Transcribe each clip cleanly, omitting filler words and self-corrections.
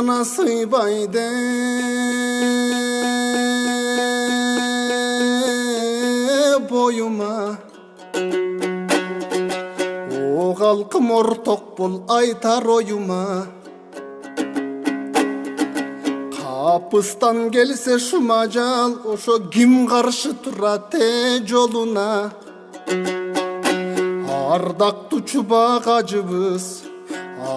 gana sıybaydı boyuma. O halkım ortak bol aytar oyuma. Kapıstan gelse şu macal, oşo kim karşı turate yoluna. Ardaktu çubak acыбыз,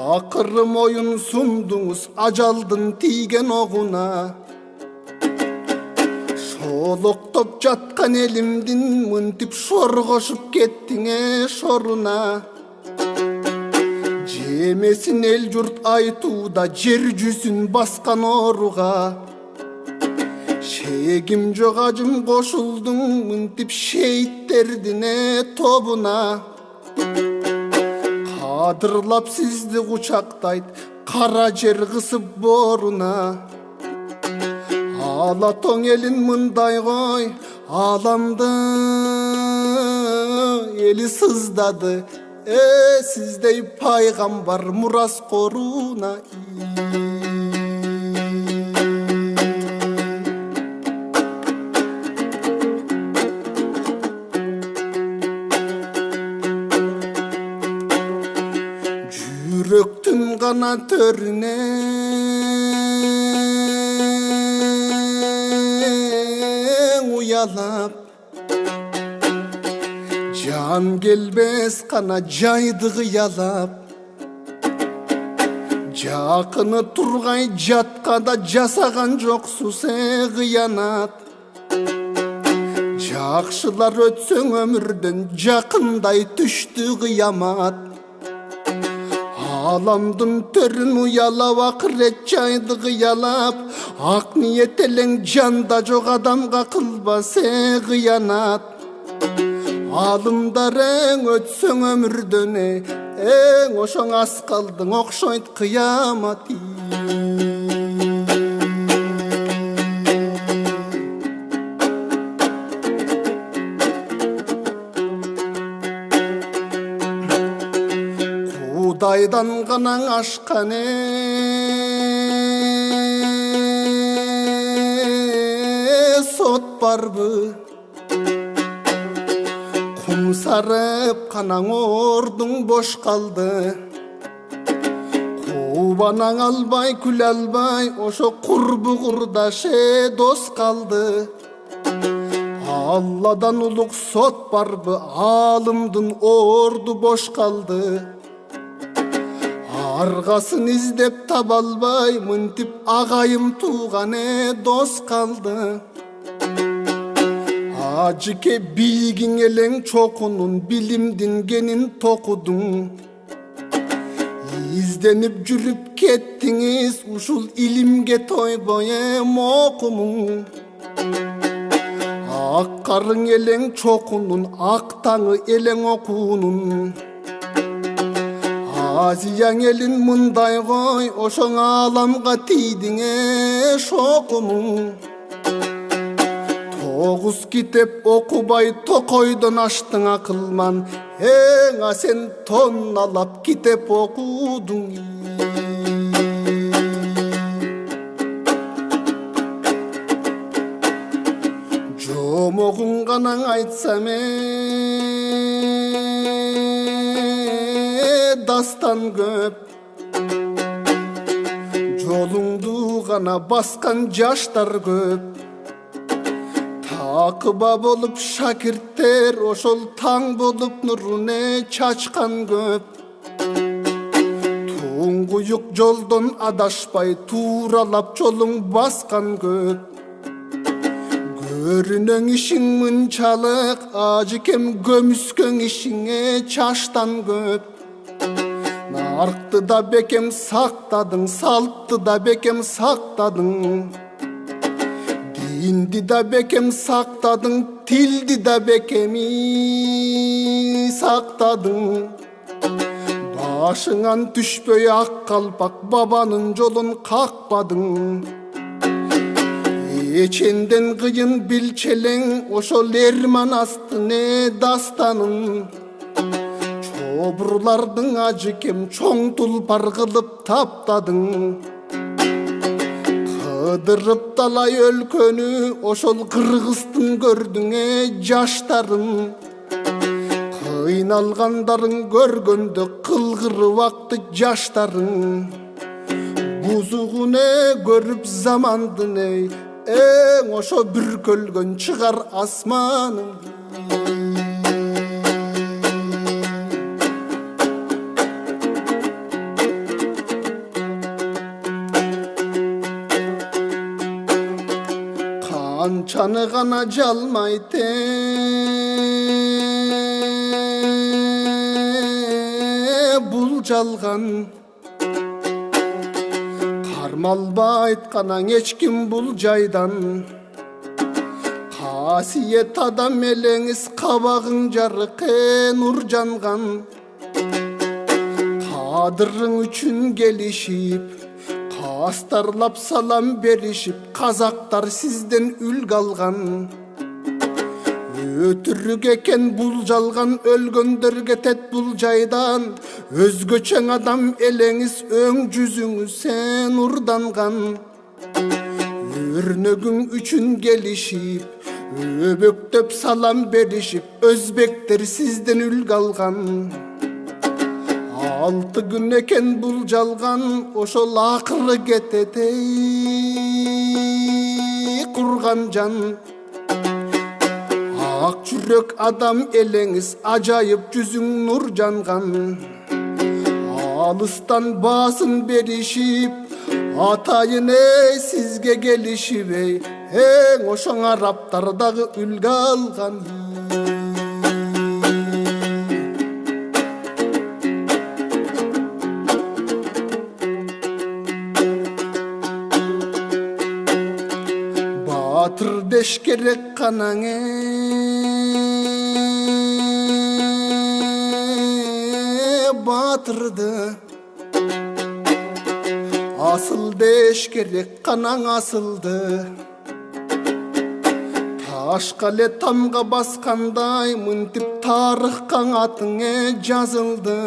akırım oyun sundunuz acaldın tiygen oğuna. Şoloktop jatkan elimdin mıntip şor koşup kettiңe şoruna. Жемесин эл журт айтууда жер жүзүн баскан ооруга. Шегим жок ажым кошулдуң мынтип шейттердин тобуна. Кадырлап сизди кучактайт кара жер кысып боруна. Ала тоң элин мындай кой, аламды эли сыздады. Sizdey paygambar muras koruna. Жүрөктүн гана төрүнө уялап, жан келбес қана жайды қиялап. Жақыны тургай жатқада жасаған жоқсуз қиянат. Жақшылар өтсөң өмірден жақындай түштү қиямат. Аламдын төрін уялап ақырет жайды қиялап. Ақ ниет элең жанда жоқ адамға қылбасе қиянат. Алымдар эң өтсөң өмүрдөн эң ошоң ас калдың окшойт кыямат. Кудайдан канаң ашкан сот барбы? Кум сарып канаң ордуң бош калды. Кубанаң албай күлө албай ошо курбу курдаше дос калды. Алладан улук сот барбы? Алымдын орду бош калды. Аргасын издеп таба албай мынтип агайым тууган дос калды. Ажыке билгиң элең чокунун билимдин кенин токудуң. Изденип жүрүп кеттиңиз ушул илимге тойбой окумуң. Ак карың элең чокунун, ак таңы элең окуунун. Азияң элин мындай кой, ошоң аламга тийдиң шокумуң. Тогуз китеп окубай токойдон аштың акылман. А сен тонналап китеп окудуң. Жомогуң канаң айтсам дастан көп. Жолуңду гана баскан жаштар көп. Акыба болуп шакирттер ошол таң болуп нуруне чачкан көп. Туңгуюк жолдон адашпай тууралап жолуң баскан көп. Көрүнөң ишиң мынчалык, ажыкем көмүскөң ишиңе чаштан көп. Наркты да бекем сактадың, салтты да бекем сактадың. Динди да бекем сактадың, тилди да бекеми сактадың. Башыңан түшпөй ак калпак бабанын жолун какпадың. Эченден кыйын билчелең ошол эрман астыне дастанын. Чобурлардың ажыкем чоң тулпар кылып таптадың. Kıdırıp dalay өлkөнү ошол Кыргыздын көрдүңe жаштарың. Кыйналгандарың көргөндө кылгырып акты жаштарың. Бузугуне көрүп замандын эң ошо бүркөлгөн чыгар асманың. Канчаны гана жалмайт бул жалган. Кармалбай айтканаң эч ким бул жайдан. Касиет адам элеңиз кабагың жарык нур жанган. Кадырың үчүн келишип астарлап салам беришип казактар сизден үлгү алган. Өтүрүк экен бул жалган, өлгөндөргө тет бул жайдан. Өзгөчөң адам элеңиз өң жүзүңүз нурданган. Өрнөгүң үчүн келишип өбөктөп салам беришип өзбектер сизден үлгү алган. 6 күн экен бул жалган, ошол акыры кетет курган жан. Ак жүрөк адам элеңиз ажайып жүзүң нур жанган. Алыстан басын беришип атайын сизге келишип эң ошоң араптар дагы үлгү алган. Батыр деш керек канаңе батырды. Асыл деш керек канаң асылды. Ташка эле тамга баскандай мынтип тарыхкаң атыңе жазылды.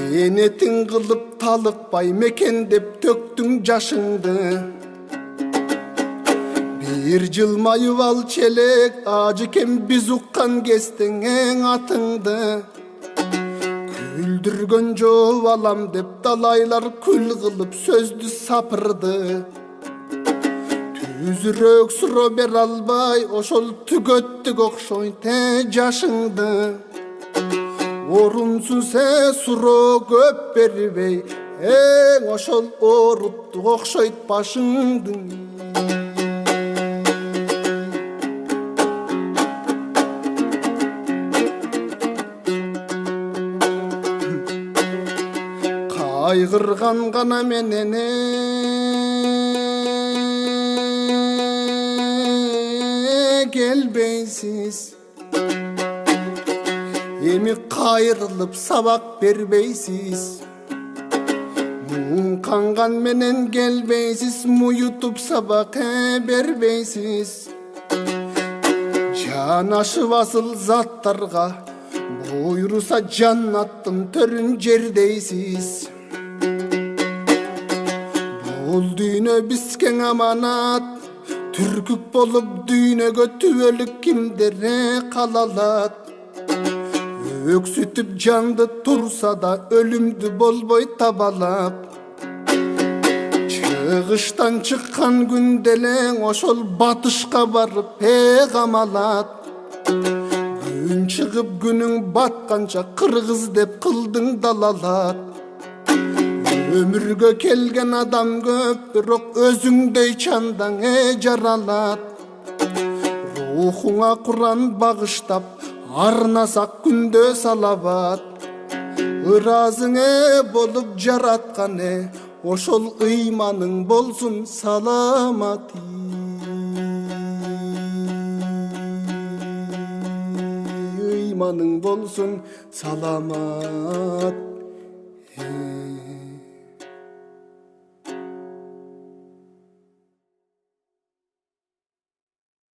Менетиң кылып талыкпай мекендеп төктүң жашыңды. Бир жылмайып ал челек ажыкем биз уккан кестең атыңды. Күлдүргөн жооп алам деп далайлар күл кылып сөздү сапырды. Түзүрөөк суроо бере албай ошол түгөттүк окшойт жашыңды. Орунсуз суроо көп бербей эң ошол ооруттук окшойт башыңды. Кайгырган гана менен келбейсиз. Эми кайрылып сабак бербейсиз. Муң канган менен келбейсиз, муютуп сабак бербейсиз. Жанашып асыл заттарга буйруса жаннаттын төрүн жердейсиз. Бул дүйнө бизге аманат, түркүк болуп дүйнөгө түбөлүк кимдере калалат. Өксүтүп жанды турса да өлүмдү болбой табалап. Чыгыштан чыккан күнделең ошол батышка барып камалат. Күн чыгып күнүң батканча кыргыз деп кылдың далалат. Өмүргө келген адам көп, бирок өзүңдөй чандаң жаралат. Рухуңа Куран багыштап, арнасак күндө салават. Ыраазың болуп жараткан ошол ыйманың болсун саламат. Ыйманың болсун саламат.